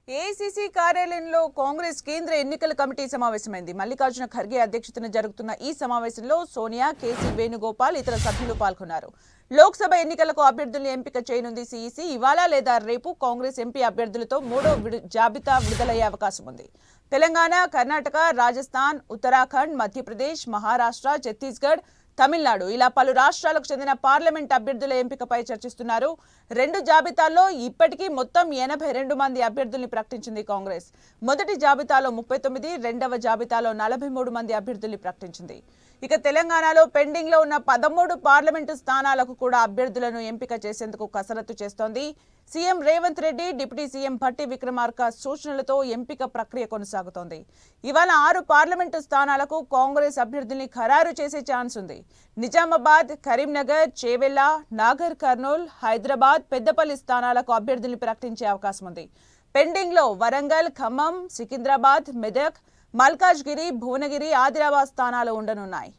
AICC కార్యాలయంలో కాంగ్రెస్ కేంద్ర ఎన్నికల కమిటీ సమావేశమైంది. మల్లికార్జున ఖర్గే అధ్యక్షతన జరుగుతున్న ఈ సమావేశంలో సోనియా, కేసీ వేణుగోపాల్ ఇతర సభ్యులు పాల్గొన్నారు. లోక్సభ ఎన్నికలకు అభ్యర్థుల్ని ఎంపిక చేయనుంది సీఈసీ. ఇవాళ లేదా రేపు కాంగ్రెస్ ఎంపీ అభ్యర్థులతో మూడో జాబితా విడుదలయ్యే అవకాశం ఉంది. తెలంగాణ, కర్ణాటక, రాజస్థాన్, ఉత్తరాఖండ్, మధ్యప్రదేశ్, మహారాష్ట్ర, ఛత్తీస్గఢ్, తమిళనాడు ఇలా పలు రాష్ట్రాలకు చెందిన పార్లమెంట్ అభ్యర్థుల ఎంపికపై చర్చిస్తున్నారు. రెండు జాబితాల్లో ఇప్పటికీ మొత్తం 82 మంది అభ్యర్థుల్ని ప్రకటించింది కాంగ్రెస్. మొదటి జాబితాలో 39, రెండవ జాబితాలో 43 మంది అభ్యర్థుల్ని ప్రకటించింది. ఇక తెలంగాణలో పెండింగ్ లో ఉన్న 13 పార్లమెంటు స్థానాలకు కూడా అభ్యర్థులను ఎంపిక చేసేందుకు కసరత్తు చేస్తోంది. CM Revanth Reddy, deputy CM Bhatti Vikramarka సూచనలతో ఎంపిక ప్రక్రియ కొనసాగుతోంది. ఇవాళ 6 పార్లమెంటు స్థానాలకు కాంగ్రెస్ అభ్యర్థుల్ని ఖరారు చేసే ఛాన్స్ ఉంది. నిజామాబాద్, కరీంనగర్, చేవెళ్ల, నాగర్ కర్నూల్, హైదరాబాద్, పెద్దపల్లి స్థానాలకు అభ్యర్థుల్ని ప్రకటించే అవకాశం ఉంది. పెండింగ్ లో వరంగల్, ఖమ్మం, సికింద్రాబాద్, మెదక్, మల్కాజ్గిరి, భువనగిరి, ఆదిలాబాద్ స్థానాలు ఉండనున్నాయి.